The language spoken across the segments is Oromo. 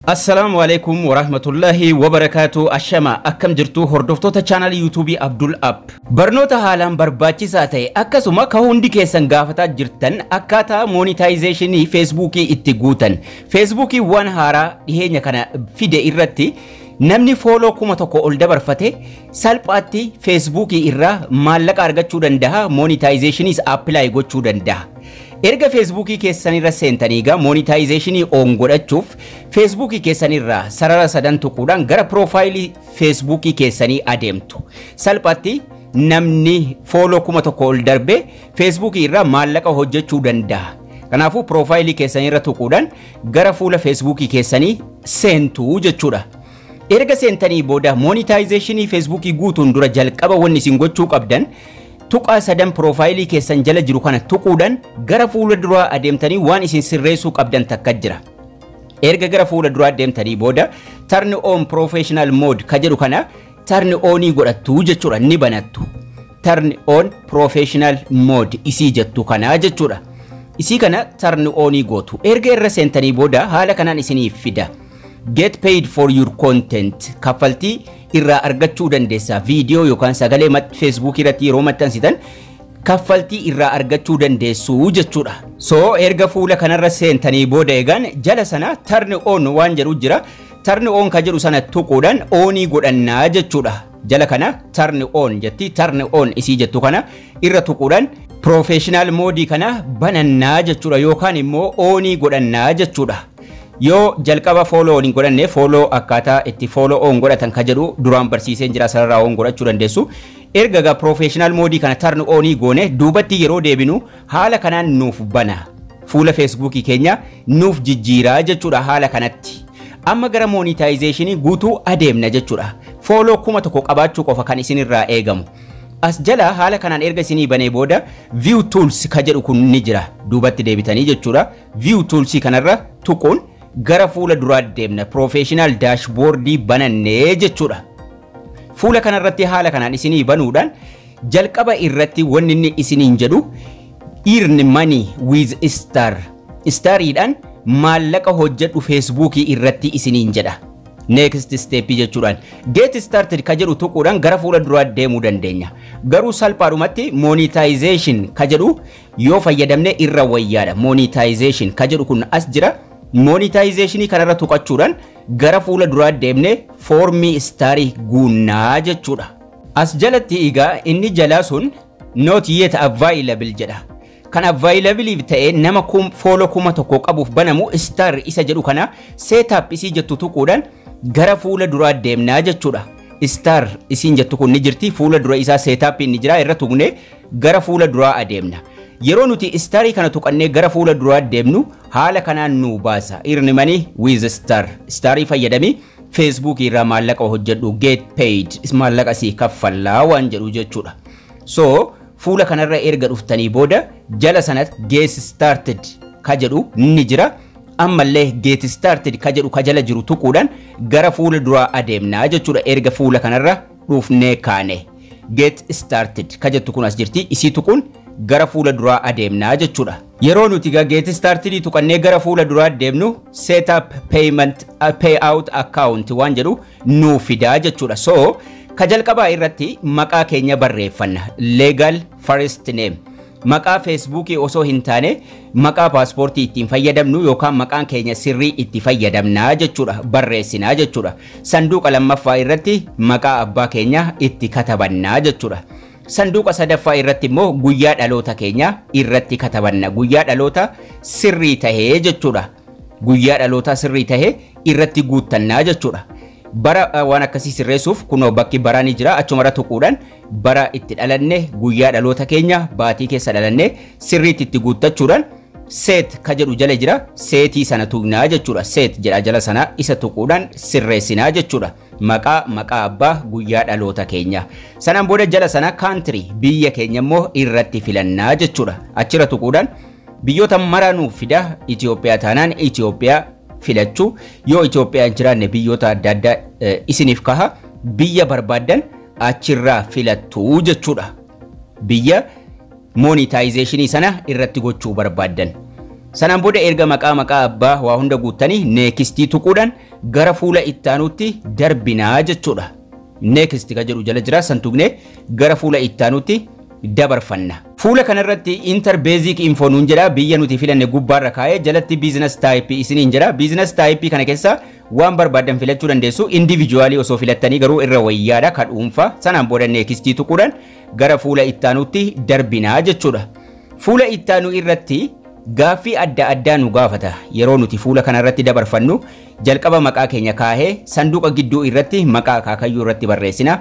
Assalamu alaikum wa rahmatullahi wa barakatuh. Ashama akkam jirtu hordoftoota channel YouTube Abdul App. Barnoota haalaan barbaachisaa ta'e akkasuma ka hundi keessan gaafataa jirtan akkaataa monetization Facebook itti guutan. Facebook waan haaraa dhiheenya kana fide irratti namni follow kuma tokko ol dabarfate salphaatti Facebook irraa maallaqa argachuu danda'a, monetizationis apply gochuu danda'a. Erga Facebook keessanirra seentaniiga monetization on godhachuuf Facebook keessanirra sarara sadan tuquudhaan gara profile Facebook keessanii adeemtu. Salphaatti namni follow kuma tokko ol darbe Facebook irra maallaqa hojjechuu danda'a. Kanaafuu profile keessanirra tuquudhaan gara fuula Facebook keessanii seentu jechuudha. Erga seentanii booda monetization Facebook guutuun dura jalqaba wanni isin gochuu qabdan tuqaa sadan profile keessan jala jiru kana tuquudhaan gara fuula duraa adeemtanii waan isin sirreessuu qabdan takka jira. Erga gara fuula duraa adeemtanii booda turn on professional mode ka jedhu kana turn on godhattu jechuudha, ni banattu. Turn on professional mode isii jettu kana jechuudha. Isii kana turn on gootu. Erga irra seentanii booda haala kanaan isiniif fida. Get paid for your content. Kaffaltii irraa argachuu dandeessa. Video yookaan sagalee Facebook irratti yeroo maxxansitan kaffaltii irraa argachuu dandeessu jechuudha. So erga fuula kanarra seentanii booda eegan jala sana turn on waan jedhu jira. Turn on ka jedhu sana tuquudhaan onii godhannaa jechuudha. Jala kana turn on jetti, turn on isii jettu kana irra tuquudhaan professional mode kana banannaa jechuudha yookaan immoo onii godhannaa jechuudha. Yoo jalqaba follow on godhanne follow akkaataa itti follow on godhatan ka jedhu duraan barsiiseen jira, sarara on godhachuu dandeessu. Erga ga professional mode kana turn on goone duubatti yeroo deebinu haala kanaan nuuf bana. Fuula Facebook keenya nuuf jijjiiraa jechuudha haala kanatti. Amma gara monetization guutuu adeemna jechuudha. Follow kuma tokko qabaachuu qofa kan isinirraa eegamu. As jala haala kanaan erga isinii banee booda view tools ka jedhu kun ni jira. Duubatti deebitanii jechuudha. View tools kanarra tuquun gara fuula duraa deemna. Professional dashboard banannee jechuudha. Fuula kanarratti haala kanaan isinii banuudhaan jalqaba irratti wanni inni isiniin jedhu earn money with star. Stariidhaan maallaqa hojjedhu Facebook irratti isiniin jedha. Next step jechuudhaan get started ka jedhu tuquudhaan gara fuula duraa deemuu dandeenya. Garuu salphaadhumatti monetization ka jedhu yoo fayyadamne irra wayyaadha. Monetization ka jedhu kun as jira. Monetization kanarra tuqachuudhaan gara fuula duraa deemne formii starii guunnaa jechuudha. As jalatti egaa inni jalaa sun not yet available jedha. Kan available ta'e nama follow kuma tokko qabuuf banamu star isa jedhu kana setup isii jettu tuquudhaan gara fuula duraa deemnaa jechuudha. Star isiin jettu kun ni jirti, fuula dura isaa setup inni jira, irra tuqne gara fuula duraa adeemna. Yeroo nuti starii kana tuqannee gara fuula duraa deemnu haala kanaan nu baasa. Earn money with star. Starii fayyadamii Facebook irraa maallaqa hojjedhu, get paid, maallaqa si kaffallaa waan jedhu jechuudha. So fuula kanarra erga dhuftanii booda jala sanatti get started ka jedhu ni jira. Ammallee get started ka jedhu ka jala jiru tuquudhaan gara fuula duraa adeemnaa jechuudha. Erga fuula kanarra dhufnee kaane get started ka jettu kun as jirti, isii tuquun gara fuula duraa adeemnaa jechuudha. Yeroo nuti get started tuqannee gara fuula duraa deemnu setup payment payout account waan jedhu nu fidaa jechuudha. So ka jalqabaa irratti maqaa keenya barreeffanna. Legal first name. Maqaa Facebook osoo hin taane maqaa paaspoortii ittiin fayyadamnu yookaan maqaan keenya sirrii itti fayyadamnaa jechuudha, barreessinaa jechuudha. Sanduuqa lammaffaa irratti maqaa abbaa keenya itti katabannaa jechuudha. Sanduuqa sadaffaa irratti immoo guyyaa dhaloota keenya irratti katabanna. Guyyaa dhaloota sirrii tahee jechuudha. Guyyaa dhaloota sirrii tahee irratti guuttannaa jechuudha. Bara waan akkasii sirreessuuf kunoo bakki baraa ni jira, achumarra tuquudhaan bara itti dhalanne guyyaa dhaloota keenya baatii keessa dhalanne sirriitti itti guuttachuudhaan set ka jedhu jala jira, seetii sana tuqnaa jechuudha. Set jedha jala sana isa tuquudhaan sirreessinaa jechuudha. Maqaa abbaa guyyaa dhaloota keenya. Sanaan booda jala sana country biyya keenya immoo irratti filannaa jechuudha. Achirra tuquudhaan biyyoota maraanuu fida. Itoophiyaa taanaan Itoophiyaa filachuu, yoo Itoophiyaa hin jiraanne biyyoota adda addaa isiniif kaha, biyya barbaadan achirraa filattuu jechuudha. Biyya monetization sana irratti gochuu barbaadan. Sanaan booda erga maqaa abbaa waa hunda guuttanii neekistii tuquudhaan gara fuula ittaanuutti darbinaa jechuudha. Next ka jedhu jala jira san tuqnee gara fuula ittaanuutti dabarfanna. Fuula kanarratti inter basic info nuun jedha biyya nuti filanne gubbaarra kaa'ee jalatti business type isiniin jedha. Business type kana keessa waan barbaadan filachuu dandeessu individually osoo filattanii garuu irra wayyaadha ka dhuunfaa. Sanaan booda neekistii tuquudhaan gara fuula ittaanuutti darbinaa jechuudha. Fuula ittaanuu irratti gaaffii adda addaa nu gaafata. Yeroo nuti fuula kanarratti dabarfannu jalqaba maqaa keenya kaahee sanduuqa gidduu irratti maqaa akaakayyuu irratti barreessina.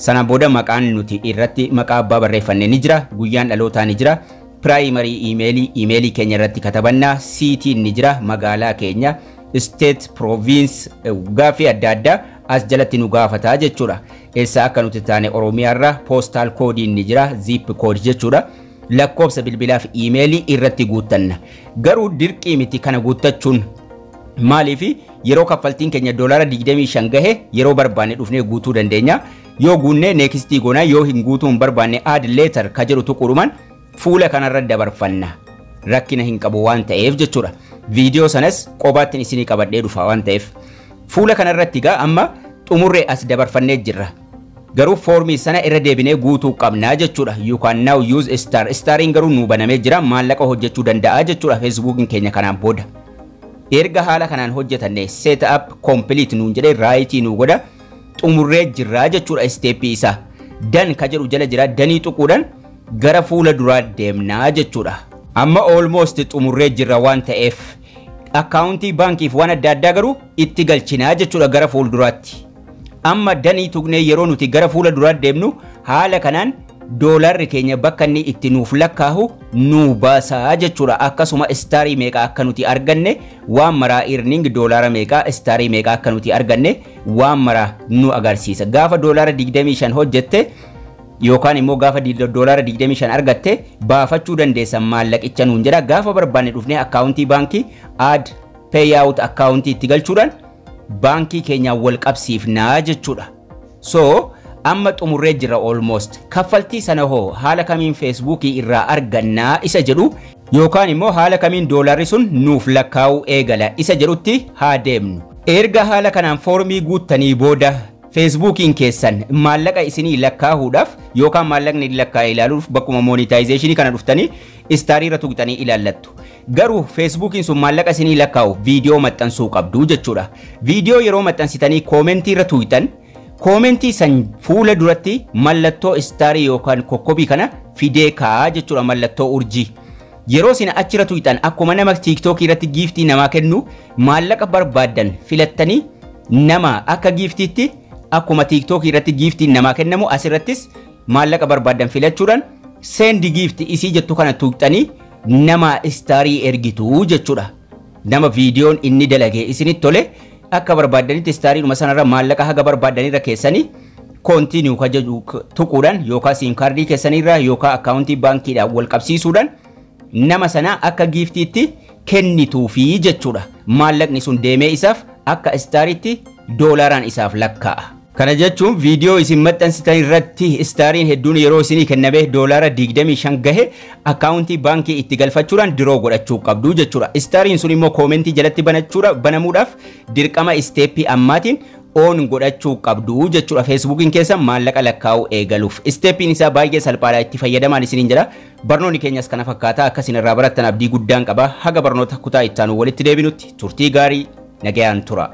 Sanaan booda maqaan nuti irratti maqaa abbaa barreeffanne ni jira. Guyyaan dhalootaa ni jira. Primary emailii keenya irratti katabanna. City ni jira. Magaalaa keenya, state, province, gaaffii adda addaa as jalatti nu gaafata jechuudha. Eessa akka nuti taane Oromiyaarra postal code ni jira. Zip code jechuudha. Lakkoofsa bilbilaa fi emailii irratti guuttanna. Garuu dirqii miti kana guuttachuun maaliif yeroo kaffaltiin keenya $25 gahe yeroo barbaanne dhufnee guutuu dandeenya. Yoo guunnee next goona yoo hin guutuu hin barbaanne add later ka jedhu tuqurumaan fuula kanarra dabarfanna. Rakkina hin qabu waan ta'eef jechuudha. Viidiyoo sanas qobaattiin isinii qabadhee dhufa waan ta'eef. Fuula kanarratti gaa amma xumurree as dabarfannee jirra. Garuu foormii sana irra deebinee guutuu qabnaa jechuudha. You can now use star. Stariin garuu nu banamee jira maallaqa hojjechuu danda'a jechuudha Facebookiin keenya kanaan booda. Erga haala kanaan hojjetanne set up complete nuun jedhee raayitii nu godha xumurree jirraa jechuudha steepii isaa. Dan ka jedhu jala jira danii tuquudhaan gara fuula duraa deemnaa jechuudha. Amma almost xumurree jirra waan ta'eef akkaawuntii baankiif waan adda addaa garuu itti galchinaa jechuudha gara fuulduraatti. Amma danii tuqnee yeroo nuti gara fuula duraa deemnu haala kanaan doolarri keenya bakka inni itti nuuf lakkaahu nu baasaa jechuudha. Akkasuma istaarii meeqa akka nuti arganne waan maraa earning doolara meeqa istaarii meeqa akka nuti arganne waan maraa nu agarsiisa. Gaafa doolara 25 hojjette yookaan immoo gaafa doolara 25 argatte baafachuu dandeessan maallaqicha nuun jedha. Gaafa barbaanne dhufnee akkaawuntii baankii add payout akkaawuntii itti galchuudhaan baankii keenya wal qabsiifnaa jechuudha. So amma xumurree jira almost. Kaffaltii sana hoo haala kamiin Facebookii irraa argannaa isa jedhu yookaan immoo haala kamiin doolarri sun nuuf lakkaa'uu eegala isa jedhutti haa deemnu. Erga haala kanaan foormii guuttanii booda Facebookiin keessan maallaqa isinii lakkaa'uudhaaf yookaan maallaqni lakkaa'ee ilaaluuf bakkuma monetization kana dhuftanii istaarii irra tuqxanii ilaallattu. Garuu Facebookiin sun maallaqa isinii lakkaa'u viidiyoo maxxansuu qabdu jechuudha. Viidiyoo yeroo maxxansitanii koomentii irra tuqxan koomentii san fuula duratti mallattoo istaarii yookaan kokkobii kana fidee kaa'aa jechuudha mallattoo urjii. Yeroo isin achirra tuqxan akkuma nama TikTok irratti giiftii namaa kennu maallaqa barbaadan filattanii nama akka giiftiitti akkuma TikTok irratti giiftiin namaa kennamu asirrattis maallaqa barbaadan filachuudhaan send gift isii jettu kana tuqxanii nama istaarii ergitu jechuudha. Nama viidiyoon inni dalagee isinitti tole akka barbaadanitti istaariidhuma sanarra maallaqa haga barbaadanirra keessanii continue ka jedhu tuquudhaan yookaan sim kaardii keessanirra yookaan akkaawuntii baankiidhaan wal qabsiisuudhaan nama sana akka giiftiitti kennituufi jechuudha. Maallaqni sun deemee isaaf akka istaariitti doolaraan isaaf lakkaa'a. Kana jechuun viidiyoo isin maxxansitan irratti istaariin hedduun yeroo isinii kenname doolara 25 gahe akkaawuntii baankii itti galfachuudhaan diroo godhachuu qabdu jechuudha. Istaariin sun immoo koomentii jalatti banamuudhaaf dirqama isteeppii ammaatiin on godhachuu qabdu jechuudha. Facebookiin keessa maallaqa lakkaa'uu eegaluuf isteeppiin isaa baay'ee salphaadha itti fayyadamaan isiniin jedha. Barnoonni keenyas kana fakkaata akkasin irraa barattan abdii guddaan qaba. Haga barnoota kutaa ittaanu walitti deebinutti turtii gaarii nagayaan tura.